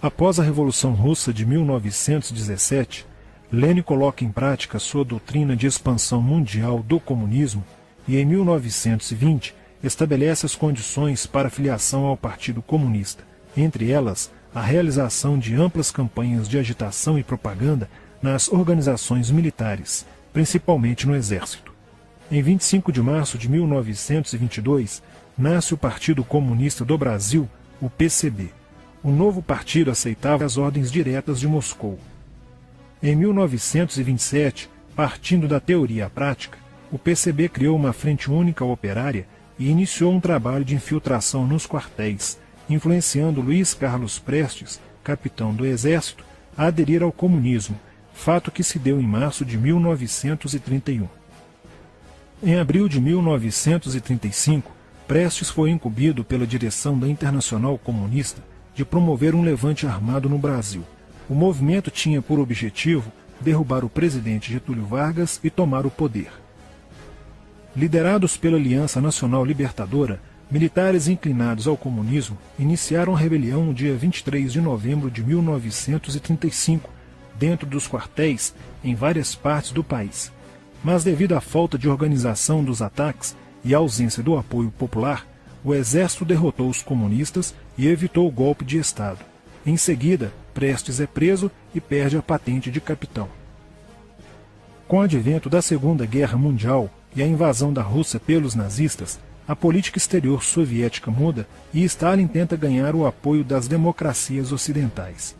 Após a Revolução Russa de 1917, Lenin coloca em prática sua doutrina de expansão mundial do comunismo e, em 1920, estabelece as condições para a filiação ao Partido Comunista, entre elas a realização de amplas campanhas de agitação e propaganda nas organizações militares, principalmente no Exército. Em 25 de março de 1922, nasce o Partido Comunista do Brasil, o PCB. O novo partido aceitava as ordens diretas de Moscou. Em 1927, partindo da teoria à prática, o PCB criou uma frente única operária e iniciou um trabalho de infiltração nos quartéis, influenciando Luiz Carlos Prestes, capitão do Exército, a aderir ao comunismo, fato que se deu em março de 1931. Em abril de 1935, Prestes foi incumbido pela direção da Internacional Comunista de promover um levante armado no Brasil. O movimento tinha por objetivo derrubar o presidente Getúlio Vargas e tomar o poder. Liderados pela Aliança Nacional Libertadora, militares inclinados ao comunismo iniciaram a rebelião no dia 23 de novembro de 1935, dentro dos quartéis em várias partes do país. Mas devido à falta de organização dos ataques e à ausência do apoio popular, o exército derrotou os comunistas e evitou o golpe de Estado. Em seguida, Prestes é preso e perde a patente de capitão. Com o advento da Segunda Guerra Mundial e a invasão da Rússia pelos nazistas, a política exterior soviética muda e Stalin tenta ganhar o apoio das democracias ocidentais.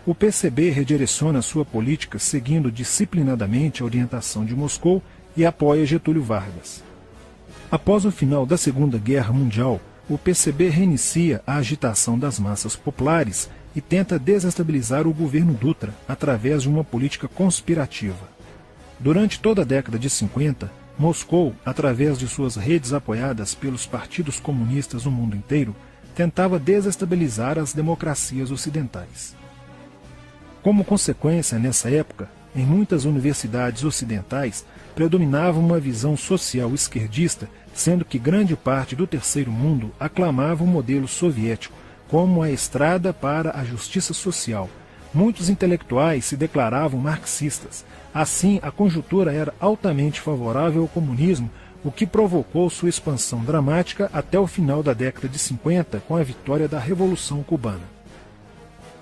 O PCB redireciona sua política seguindo disciplinadamente a orientação de Moscou e apoia Getúlio Vargas. Após o final da Segunda Guerra Mundial, o PCB reinicia a agitação das massas populares e tenta desestabilizar o governo Dutra através de uma política conspirativa. Durante toda a década de 50, Moscou, através de suas redes apoiadas pelos partidos comunistas no mundo inteiro, tentava desestabilizar as democracias ocidentais. Como consequência, nessa época, em muitas universidades ocidentais, predominava uma visão social esquerdista, sendo que grande parte do terceiro mundo aclamava o modelo soviético como a estrada para a justiça social. Muitos intelectuais se declaravam marxistas. Assim, a conjuntura era altamente favorável ao comunismo, o que provocou sua expansão dramática até o final da década de 50, com a vitória da Revolução Cubana.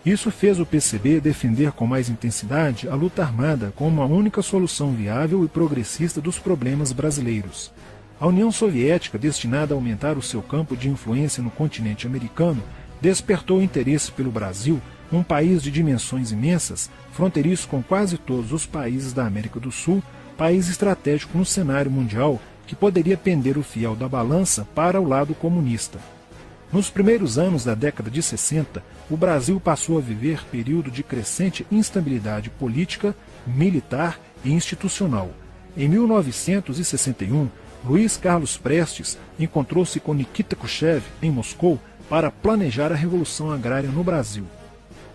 Isso fez o PCB defender com mais intensidade a luta armada como a única solução viável e progressista dos problemas brasileiros. A União Soviética, destinada a aumentar o seu campo de influência no continente americano, despertou interesse pelo Brasil, um país de dimensões imensas, fronteiriço com quase todos os países da América do Sul, país estratégico no cenário mundial que poderia pender o fiel da balança para o lado comunista. Nos primeiros anos da década de 60, o Brasil passou a viver período de crescente instabilidade política, militar e institucional. Em 1961, Luiz Carlos Prestes encontrou-se com Nikita Khrushchev em Moscou para planejar a Revolução Agrária no Brasil.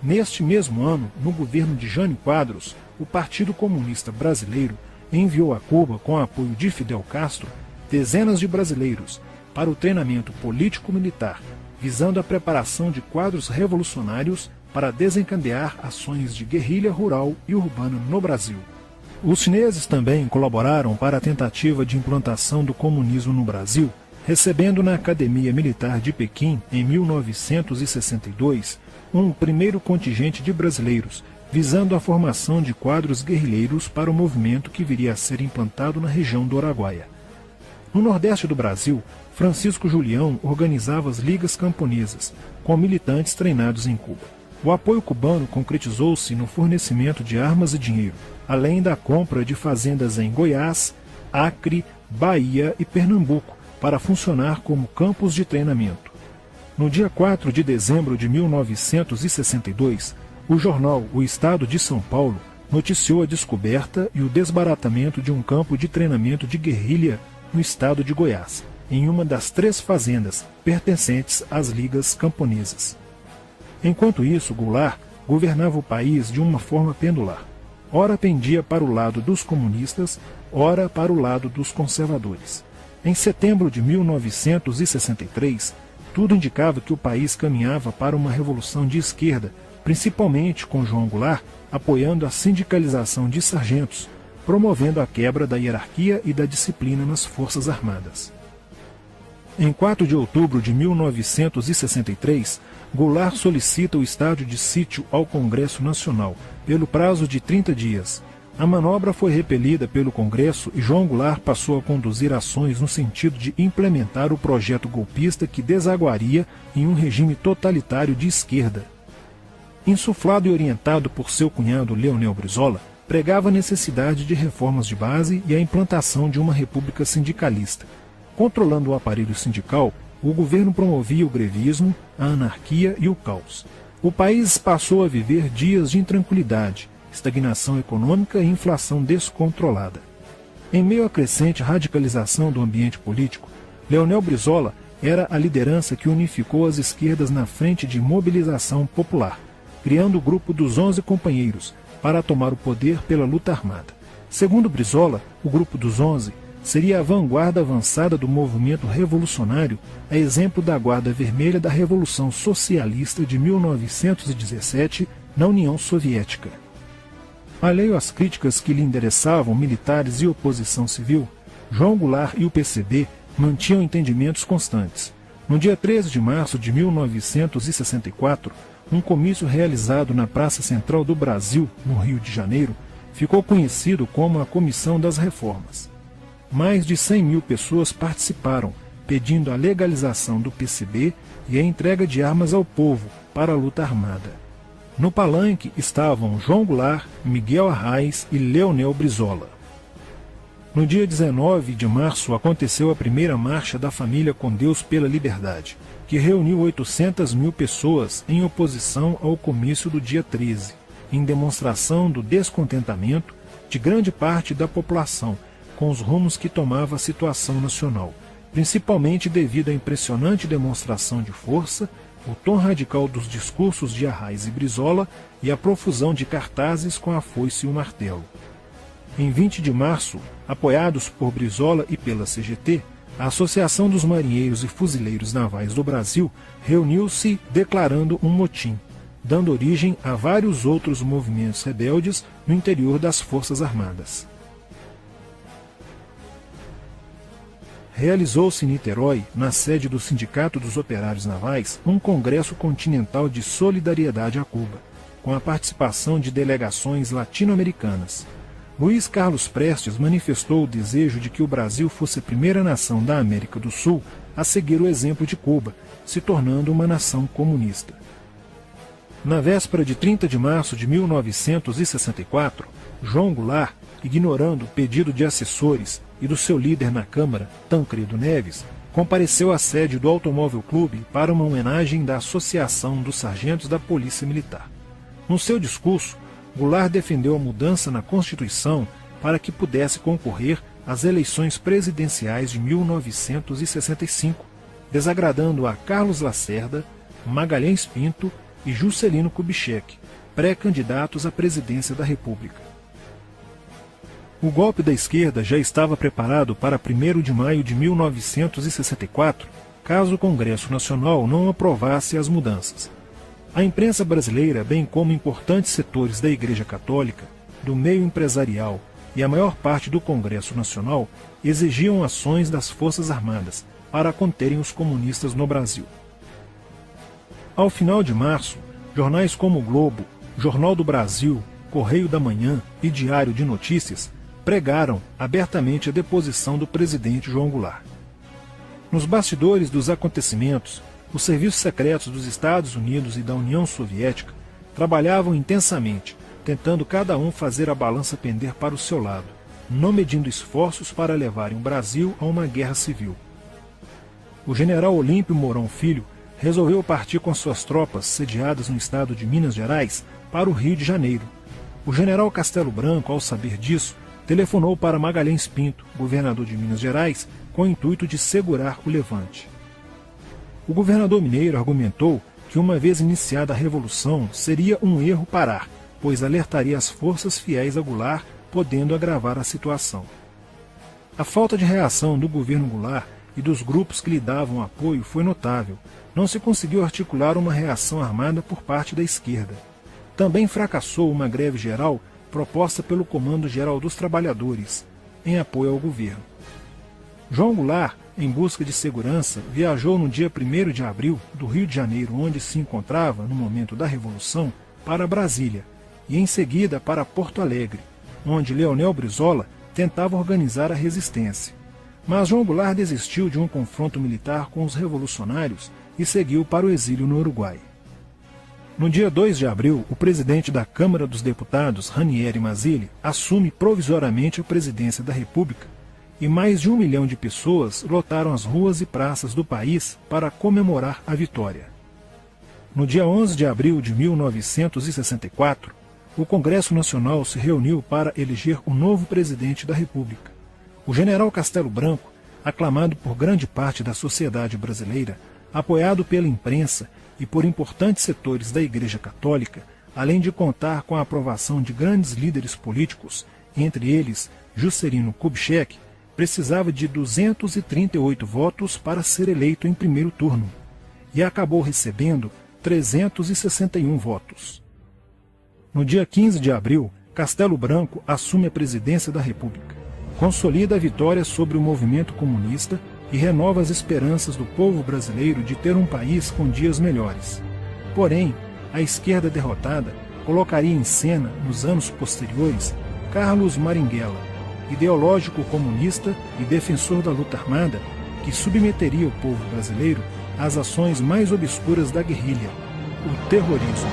Neste mesmo ano, no governo de Jânio Quadros, o Partido Comunista Brasileiro enviou a Cuba, com apoio de Fidel Castro, dezenas de brasileiros para o treinamento político-militar, visando a preparação de quadros revolucionários para desencadear ações de guerrilha rural e urbana no Brasil. Os chineses também colaboraram para a tentativa de implantação do comunismo no Brasil, recebendo na Academia Militar de Pequim, em 1962, um primeiro contingente de brasileiros, visando a formação de quadros guerrilheiros para o movimento que viria a ser implantado na região do Araguaia. No Nordeste do Brasil, Francisco Julião organizava as ligas camponesas, com militantes treinados em Cuba. O apoio cubano concretizou-se no fornecimento de armas e dinheiro, além da compra de fazendas em Goiás, Acre, Bahia e Pernambuco, para funcionar como campos de treinamento. No dia 4 de dezembro de 1962, o jornal O Estado de São Paulo noticiou a descoberta e o desbaratamento de um campo de treinamento de guerrilha no estado de Goiás, em uma das 3 fazendas pertencentes às ligas camponesas. Enquanto isso, Goulart governava o país de uma forma pendular. Ora pendia para o lado dos comunistas, ora para o lado dos conservadores. Em setembro de 1963, tudo indicava que o país caminhava para uma revolução de esquerda, principalmente com João Goulart apoiando a sindicalização de sargentos, promovendo a quebra da hierarquia e da disciplina nas Forças Armadas. Em 4 de outubro de 1963, Goulart solicita o estado de sítio ao Congresso Nacional, pelo prazo de 30 dias. A manobra foi repelida pelo Congresso e João Goulart passou a conduzir ações no sentido de implementar o projeto golpista que desaguaria em um regime totalitário de esquerda. Insuflado e orientado por seu cunhado Leonel Brizola, pregava a necessidade de reformas de base e a implantação de uma república sindicalista. Controlando o aparelho sindical, o governo promovia o grevismo, a anarquia e o caos. O país passou a viver dias de intranquilidade, estagnação econômica e inflação descontrolada. Em meio à crescente radicalização do ambiente político, Leonel Brizola era a liderança que unificou as esquerdas na frente de mobilização popular, criando o grupo dos 11 companheiros para tomar o poder pela luta armada. Segundo Brizola, o grupo dos 11 seria a vanguarda avançada do movimento revolucionário, a exemplo da Guarda Vermelha da Revolução Socialista de 1917 na União Soviética. Alheio às críticas que lhe endereçavam militares e oposição civil, João Goulart e o PCB mantinham entendimentos constantes. No dia 13 de março de 1964, um comício realizado na Praça Central do Brasil, no Rio de Janeiro, ficou conhecido como a Comissão das Reformas. Mais de 100 mil pessoas participaram, pedindo a legalização do PCB e a entrega de armas ao povo para a luta armada. No palanque estavam João Goulart, Miguel Arraes e Leonel Brizola. No dia 19 de março aconteceu a primeira Marcha da Família com Deus pela Liberdade, que reuniu 800 mil pessoas em oposição ao comício do dia 13, em demonstração do descontentamento de grande parte da população com os rumos que tomava a situação nacional, principalmente devido à impressionante demonstração de força, o tom radical dos discursos de Arraes e Brizola e a profusão de cartazes com a foice e o martelo. Em 20 de março, apoiados por Brizola e pela CGT, a Associação dos Marinheiros e Fuzileiros Navais do Brasil reuniu-se declarando um motim, dando origem a vários outros movimentos rebeldes no interior das Forças Armadas. Realizou-se em Niterói, na sede do Sindicato dos Operários Navais, um congresso continental de solidariedade a Cuba, com a participação de delegações latino-americanas. Luiz Carlos Prestes manifestou o desejo de que o Brasil fosse a primeira nação da América do Sul a seguir o exemplo de Cuba, se tornando uma nação comunista. Na véspera de 30 de março de 1964, João Goulart, ignorando o pedido de assessores e do seu líder na Câmara, Tancredo Neves, compareceu à sede do Automóvel Clube para uma homenagem da Associação dos Sargentos da Polícia Militar. No seu discurso, Goulart defendeu a mudança na Constituição para que pudesse concorrer às eleições presidenciais de 1965, desagradando a Carlos Lacerda, Magalhães Pinto e Juscelino Kubitschek, pré-candidatos à presidência da República. O golpe da esquerda já estava preparado para 1º de maio de 1964, caso o Congresso Nacional não aprovasse as mudanças. A imprensa brasileira, bem como importantes setores da Igreja Católica, do meio empresarial e a maior parte do Congresso Nacional, exigiam ações das Forças Armadas para conterem os comunistas no Brasil. Ao final de março, jornais como o Globo, Jornal do Brasil, Correio da Manhã e Diário de Notícias pregaram abertamente a deposição do presidente João Goulart. Nos bastidores dos acontecimentos, os serviços secretos dos Estados Unidos e da União Soviética trabalhavam intensamente, tentando cada um fazer a balança pender para o seu lado, não medindo esforços para levarem o Brasil a uma guerra civil. O general Olímpio Mourão Filho resolveu partir com suas tropas sediadas no estado de Minas Gerais para o Rio de Janeiro. O general Castelo Branco, ao saber disso, telefonou para Magalhães Pinto, governador de Minas Gerais, com o intuito de segurar o levante. O governador mineiro argumentou que, uma vez iniciada a revolução, seria um erro parar, pois alertaria as forças fiéis a Goulart, podendo agravar a situação. A falta de reação do governo Goulart e dos grupos que lhe davam apoio foi notável. Não se conseguiu articular uma reação armada por parte da esquerda. também fracassou uma greve geral proposta pelo Comando Geral dos Trabalhadores, em apoio ao governo. João Goulart, em busca de segurança, viajou no dia 1º de abril do Rio de Janeiro, onde se encontrava no momento da Revolução, para Brasília, e em seguida para Porto Alegre, onde Leonel Brizola tentava organizar a resistência. Mas João Goulart desistiu de um confronto militar com os revolucionários e seguiu para o exílio no Uruguai. No dia 2 de abril, o presidente da Câmara dos Deputados, Ranieri Mazzilli, assume provisoriamente a presidência da República e mais de 1 milhão de pessoas lotaram as ruas e praças do país para comemorar a vitória. No dia 11 de abril de 1964, o Congresso Nacional se reuniu para eleger o novo presidente da República. O general Castelo Branco, aclamado por grande parte da sociedade brasileira, apoiado pela imprensa e por importantes setores da Igreja Católica, além de contar com a aprovação de grandes líderes políticos, entre eles Juscelino Kubitschek, precisava de 238 votos para ser eleito em primeiro turno, e acabou recebendo 361 votos. No dia 15 de abril, Castelo Branco assume a presidência da República, consolida a vitória sobre o movimento comunista e renova as esperanças do povo brasileiro de ter um país com dias melhores. Porém, a esquerda derrotada colocaria em cena, nos anos posteriores, Carlos Marighella, ideológico comunista e defensor da luta armada, que submeteria o povo brasileiro às ações mais obscuras da guerrilha, o terrorismo.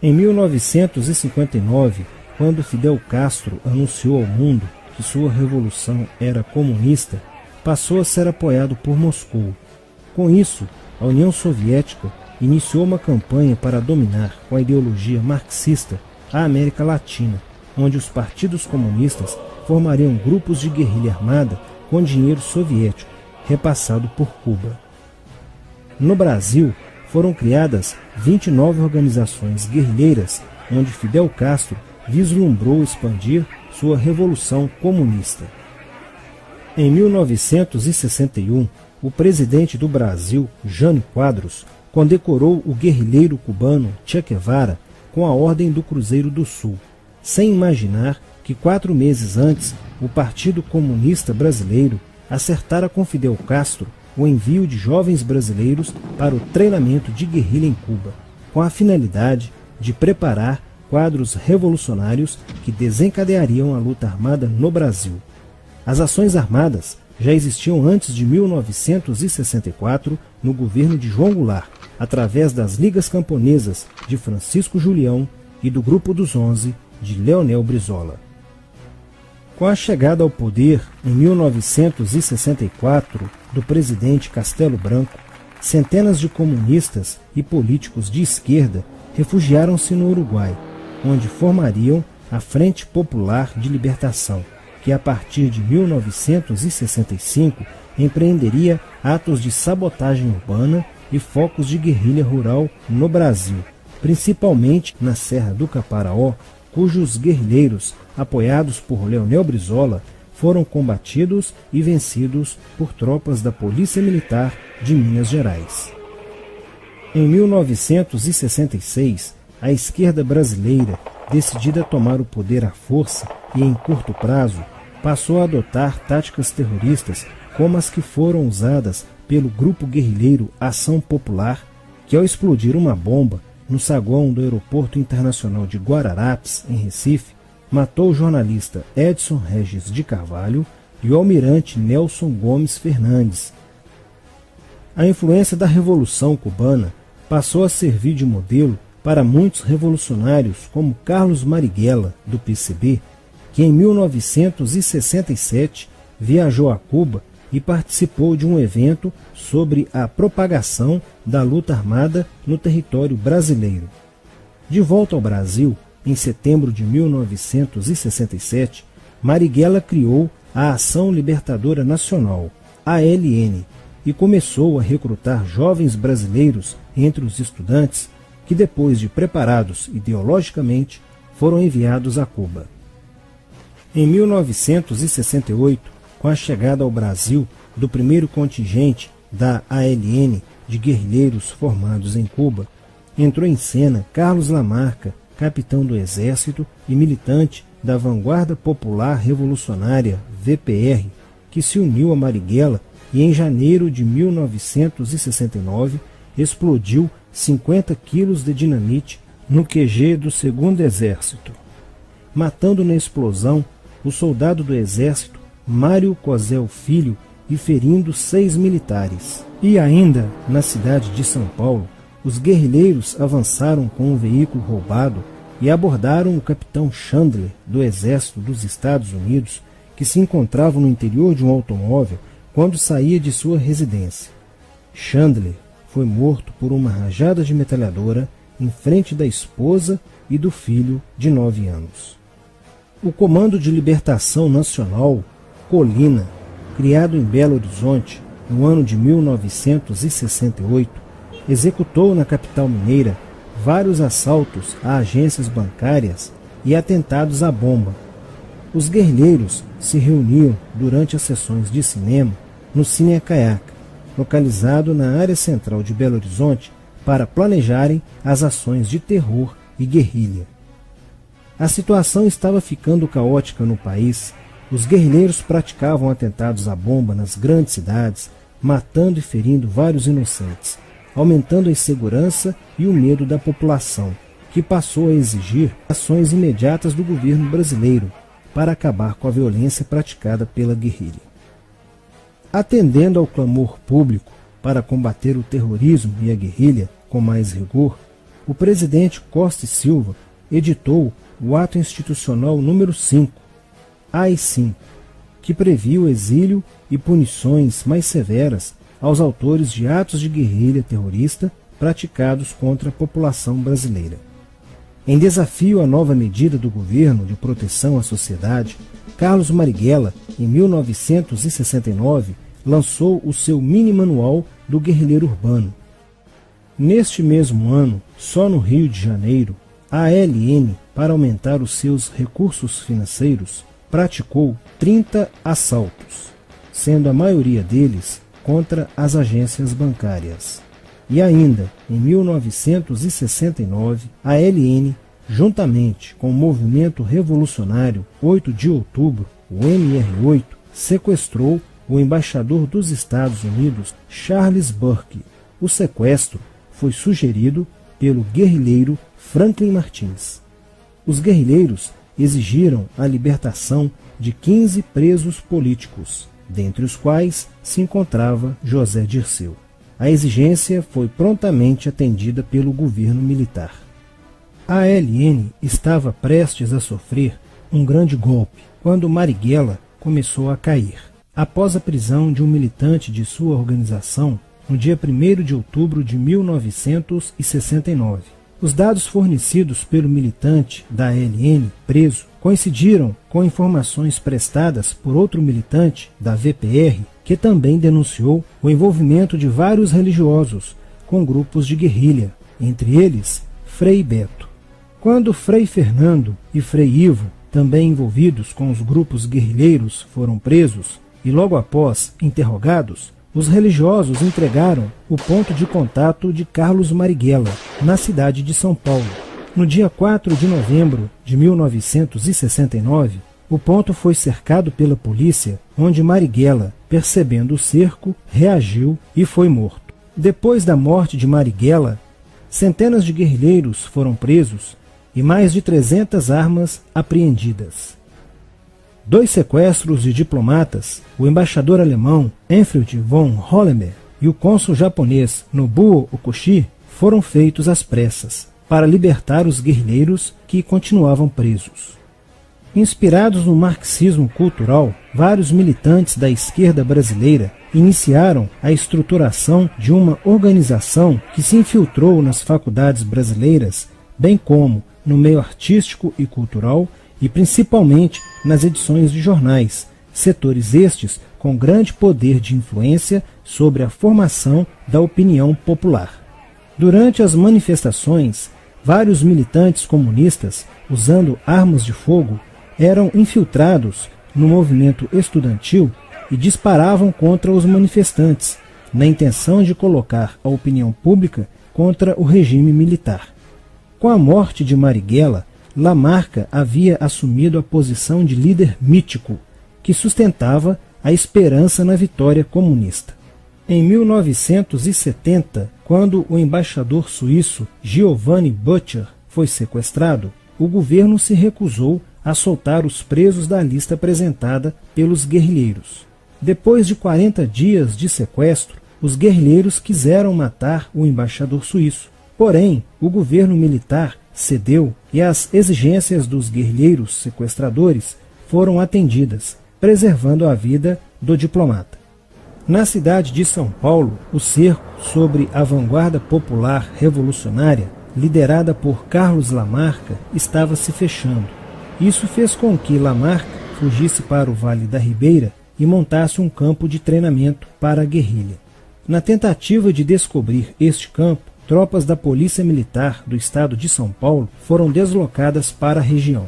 Em 1959, quando Fidel Castro anunciou ao mundo que sua revolução era comunista, passou a ser apoiado por Moscou. Com isso, a União Soviética iniciou uma campanha para dominar com a ideologia marxista a América Latina, onde os partidos comunistas formariam grupos de guerrilha armada com dinheiro soviético, repassado por Cuba. No Brasil, foram criadas 29 organizações guerrilheiras, onde Fidel Castro vislumbrou expandir sua revolução comunista. Em 1961, o presidente do Brasil, Jânio Quadros, condecorou o guerrilheiro cubano Che Guevara com a Ordem do Cruzeiro do Sul, sem imaginar que 4 meses antes o Partido Comunista Brasileiro acertara com Fidel Castro o envio de jovens brasileiros para o treinamento de guerrilha em Cuba, com a finalidade de preparar quadros revolucionários que desencadeariam a luta armada no Brasil. As ações armadas já existiam antes de 1964 no governo de João Goulart, através das Ligas Camponesas de Francisco Julião e do Grupo dos 11 de Leonel Brizola. Com a chegada ao poder, em 1964, do presidente Castelo Branco, centenas de comunistas e políticos de esquerda refugiaram-se no Uruguai, onde formariam a Frente Popular de Libertação, que a partir de 1965 empreenderia atos de sabotagem urbana e focos de guerrilha rural no Brasil, principalmente na Serra do Caparaó, cujos guerrilheiros, apoiados por Leonel Brizola, foram combatidos e vencidos por tropas da Polícia Militar de Minas Gerais. Em 1966, a esquerda brasileira, decidida a tomar o poder à força e em curto prazo, passou a adotar táticas terroristas como as que foram usadas pelo grupo guerrilheiro Ação Popular, que ao explodir uma bomba no saguão do Aeroporto Internacional de Guararapes, em Recife, matou o jornalista Edson Regis de Carvalho e o almirante Nelson Gomes Fernandes. A influência da Revolução Cubana passou a servir de modelo para muitos revolucionários como Carlos Marighella, do PCB, que em 1967 viajou a Cuba e participou de um evento sobre a propagação da luta armada no território brasileiro. De volta ao Brasil, em setembro de 1967, Marighella criou a Ação Libertadora Nacional, ALN, e começou a recrutar jovens brasileiros entre os estudantes que, depois de preparados ideologicamente, foram enviados a Cuba. Em 1968, com a chegada ao Brasil do primeiro contingente da ALN de guerrilheiros formados em Cuba, entrou em cena Carlos Lamarca, capitão do Exército e militante da Vanguarda Popular Revolucionária, VPR, que se uniu a Marighella e em janeiro de 1969 explodiu 50 quilos de dinamite no QG do 2º Exército, matando na explosão o soldado do Exército Mário Cosel Filho e ferindo 6 militares. E ainda, na cidade de São Paulo, os guerrilheiros avançaram com um veículo roubado e abordaram o capitão Chandler, do Exército dos Estados Unidos, que se encontrava no interior de um automóvel quando saía de sua residência. Chandler foi morto por uma rajada de metralhadora em frente da esposa e do filho de 9 anos. O Comando de Libertação Nacional, Colina, criado em Belo Horizonte no ano de 1968, executou na capital mineira vários assaltos a agências bancárias e atentados à bomba. Os guerrilheiros se reuniam durante as sessões de cinema no Cine Acaiaca, localizado na área central de Belo Horizonte, para planejarem as ações de terror e guerrilha. A situação estava ficando caótica no país. Os guerrilheiros praticavam atentados à bomba nas grandes cidades, matando e ferindo vários inocentes, aumentando a insegurança e o medo da população, que passou a exigir ações imediatas do governo brasileiro para acabar com a violência praticada pela guerrilha. Atendendo ao clamor público para combater o terrorismo e a guerrilha com mais rigor, o presidente Costa e Silva editou o Ato Institucional número 5, AI-5, que previa o exílio e punições mais severas aos autores de atos de guerrilha terrorista praticados contra a população brasileira. Em desafio à nova medida do governo de proteção à sociedade, Carlos Marighella, em 1969, lançou o seu mini-manual do guerrilheiro urbano. Neste mesmo ano, só no Rio de Janeiro, a ALN, para aumentar os seus recursos financeiros, praticou 30 assaltos, sendo a maioria deles contra as agências bancárias. E ainda, em 1969, a ALN, juntamente com o movimento revolucionário 8 de outubro, o MR8, sequestrou o embaixador dos Estados Unidos, Charles Burke. O sequestro foi sugerido pelo guerrilheiro Franklin Martins. Os guerrilheiros exigiram a libertação de 15 presos políticos, dentre os quais se encontrava José Dirceu. A exigência foi prontamente atendida pelo governo militar. A ALN estava prestes a sofrer um grande golpe quando Marighella começou a cair. Após a prisão de um militante de sua organização, no dia 1º de outubro de 1969, Os dados fornecidos pelo militante da ALN preso coincidiram com informações prestadas por outro militante da VPR, que também denunciou o envolvimento de vários religiosos com grupos de guerrilha, entre eles Frei Beto. Quando Frei Fernando e Frei Ivo, também envolvidos com os grupos guerrilheiros, foram presos e logo após interrogados, os religiosos entregaram o ponto de contato de Carlos Marighella, na cidade de São Paulo. No dia 4 de novembro de 1969, o ponto foi cercado pela polícia, onde Marighella, percebendo o cerco, reagiu e foi morto. Depois da morte de Marighella, centenas de guerrilheiros foram presos e mais de 300 armas apreendidas. 2 sequestros de diplomatas, o embaixador alemão Enfried von Hollenberg e o cônsul japonês Nobuo Okushi, foram feitos às pressas para libertar os guerrilheiros que continuavam presos. Inspirados no marxismo cultural, vários militantes da esquerda brasileira iniciaram a estruturação de uma organização que se infiltrou nas faculdades brasileiras, bem como no meio artístico e cultural, e principalmente nas edições de jornais, setores estes com grande poder de influência sobre a formação da opinião popular. Durante as manifestações, vários militantes comunistas, usando armas de fogo, eram infiltrados no movimento estudantil e disparavam contra os manifestantes, na intenção de colocar a opinião pública contra o regime militar. Com a morte de Marighella, Lamarca havia assumido a posição de líder mítico, que sustentava a esperança na vitória comunista. Em 1970, quando o embaixador suíço Giovanni Butcher foi sequestrado, o governo se recusou a soltar os presos da lista apresentada pelos guerrilheiros. Depois de 40 dias de sequestro, os guerrilheiros quiseram matar o embaixador suíço. Porém, o governo militar cedeu e as exigências dos guerrilheiros sequestradores foram atendidas, preservando a vida do diplomata. Na cidade de São Paulo, o cerco sobre a vanguarda popular revolucionária, liderada por Carlos Lamarca, estava se fechando. Isso fez com que Lamarca fugisse para o Vale da Ribeira e montasse um campo de treinamento para a guerrilha. Na tentativa de descobrir este campo, tropas da Polícia Militar do estado de São Paulo foram deslocadas para a região.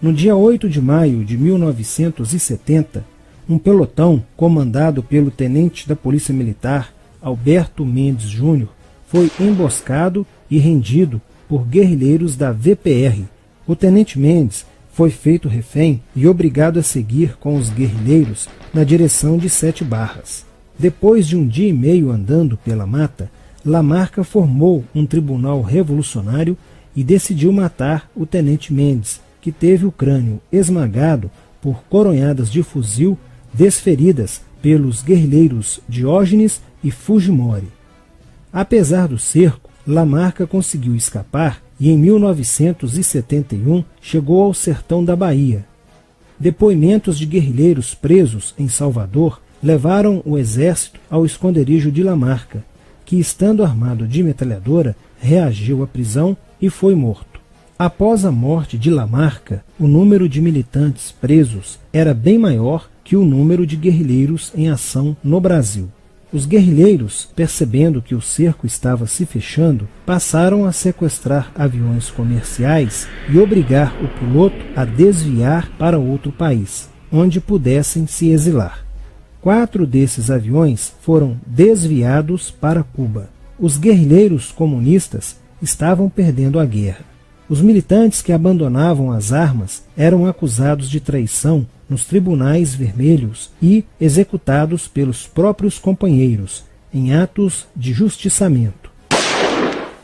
No dia 8 de maio de 1970, um pelotão comandado pelo tenente da Polícia Militar, Alberto Mendes Júnior, foi emboscado e rendido por guerrilheiros da VPR. O tenente Mendes foi feito refém e obrigado a seguir com os guerrilheiros na direção de 7 Barras. Depois de um dia e meio andando pela mata, Lamarca formou um tribunal revolucionário e decidiu matar o tenente Mendes, que teve o crânio esmagado por coronhadas de fuzil desferidas pelos guerrilheiros Diógenes e Fujimori. Apesar do cerco, Lamarca conseguiu escapar e em 1971 chegou ao sertão da Bahia. Depoimentos de guerrilheiros presos em Salvador levaram o exército ao esconderijo de Lamarca, que, estando armado de metralhadora, reagiu à prisão e foi morto. Após a morte de Lamarca, o número de militantes presos era bem maior que o número de guerrilheiros em ação no Brasil. Os guerrilheiros, percebendo que o cerco estava se fechando, passaram a sequestrar aviões comerciais e obrigar o piloto a desviar para outro país, onde pudessem se exilar. 4 desses aviões foram desviados para Cuba. Os guerrilheiros comunistas estavam perdendo a guerra. Os militantes que abandonavam as armas eram acusados de traição nos tribunais vermelhos e executados pelos próprios companheiros, em atos de justiçamento.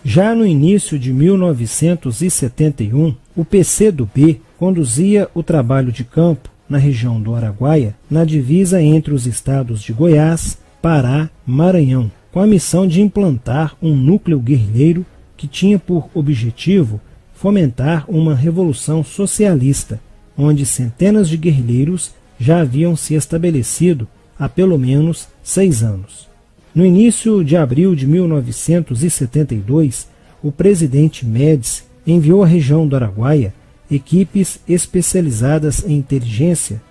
Já no início de 1971, o PCdoB conduzia o trabalho de campo na região do Araguaia, na divisa entre os estados de Goiás, Pará e Maranhão, com a missão de implantar um núcleo guerrilheiro que tinha por objetivo fomentar uma revolução socialista, onde centenas de guerrilheiros já haviam se estabelecido há pelo menos 6 anos. No início de abril de 1972, o presidente Médici enviou à região do Araguaia equipes especializadas em inteligência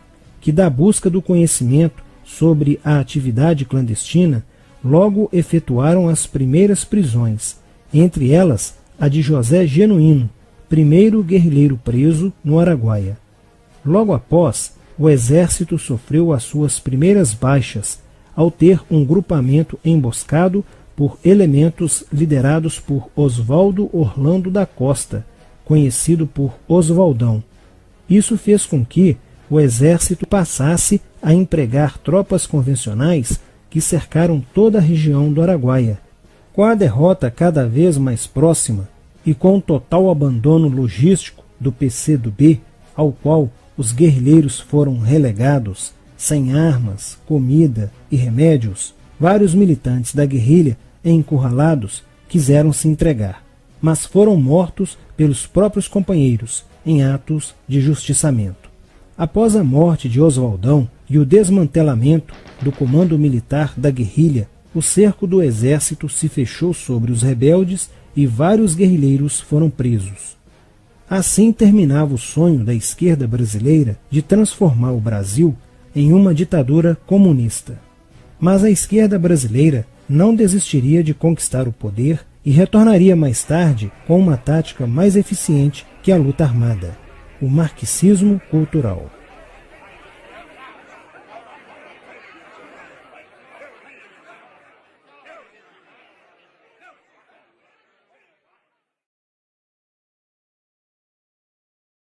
que, da busca do conhecimento sobre a atividade clandestina, logo efetuaram as primeiras prisões, entre elas a de José Genuíno, primeiro guerrilheiro preso no Araguaia. Logo após, o exército sofreu as suas primeiras baixas, ao ter um grupamento emboscado por elementos liderados por Oswaldo Orlando da Costa, conhecido por Oswaldão. Isso fez com que o exército passasse a empregar tropas convencionais que cercaram toda a região do Araguaia. Com a derrota cada vez mais próxima e com o total abandono logístico do PCdoB, ao qual os guerrilheiros foram relegados, sem armas, comida e remédios, vários militantes da guerrilha encurralados quiseram se entregar, mas foram mortos pelos próprios companheiros em atos de justiçamento. Após a morte de Oswaldão e o desmantelamento do comando militar da guerrilha, o cerco do exército se fechou sobre os rebeldes e vários guerrilheiros foram presos. Assim terminava o sonho da esquerda brasileira de transformar o Brasil em uma ditadura comunista. Mas a esquerda brasileira não desistiria de conquistar o poder e retornaria mais tarde com uma tática mais eficiente que a luta armada: o marxismo cultural.